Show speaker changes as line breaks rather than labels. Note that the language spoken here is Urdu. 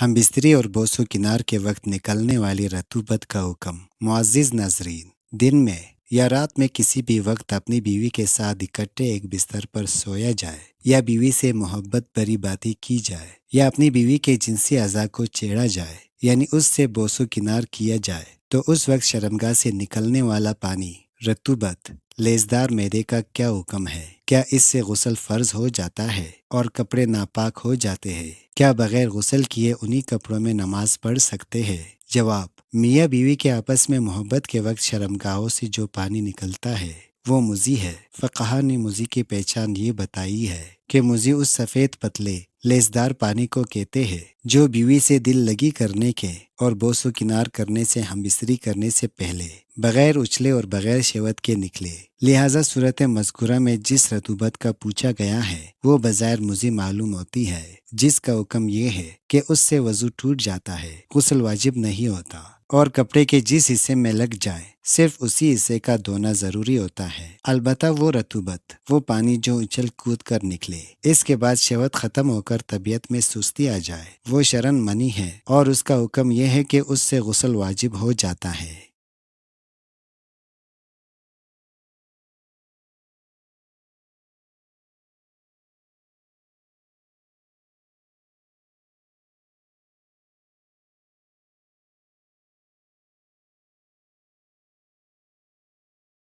ہم بستری اور بوس و کنار کے وقت نکلنے والی رطوبت کا حکم۔ معزز ناظرین، دن میں یا رات میں کسی بھی وقت اپنی بیوی کے ساتھ اکٹھے ایک بستر پر سویا جائے، یا بیوی سے محبت بھری باتیں کی جائے، یا اپنی بیوی کے جنسی اعضاء کو چھیڑا جائے، یعنی اس سے بوس و کنار کیا جائے، تو اس وقت شرمگاہ سے نکلنے والا پانی، رطوبت، لیسدار معدے کا کیا حکم ہے؟ کیا اس سے غسل فرض ہو جاتا ہے اور کپڑے ناپاک ہو جاتے ہیں؟ کیا بغیر غسل کیے انہی کپڑوں میں نماز پڑھ سکتے ہیں؟ جواب: میاں بیوی کے آپس میں محبت کے وقت شرمگاہوں سے جو پانی نکلتا ہے وہ مزی ہے۔ فقہا نے مزی کی پہچان یہ بتائی ہے کہ مزی اس سفید پتلے لیسدار پانی کو کہتے ہیں جو بیوی سے دل لگی کرنے کے اور بوس و کنار کرنے سے ہم بستری کرنے سے پہلے بغیر اچھلے اور بغیر شہوت کے نکلے۔ لہٰذا صورت مذکورہ میں جس رطوبت کا پوچھا گیا ہے وہ بظاہر مزی معلوم ہوتی ہے، جس کا حکم یہ ہے کہ اس سے وضو ٹوٹ جاتا ہے، غسل واجب نہیں ہوتا، اور کپڑے کے جس حصے میں لگ جائے صرف اسی حصے کا دھونا ضروری ہوتا ہے۔ البتہ وہ رطوبت، وہ پانی جو اچھل کود کر نکلے، اس کے بعد شہوت ختم ہو کر طبیعت میں سستی آ جائے، وہ شرعاً منی ہے، اور اس کا حکم یہ ہے کہ اس سے غسل واجب ہو جاتا ہے۔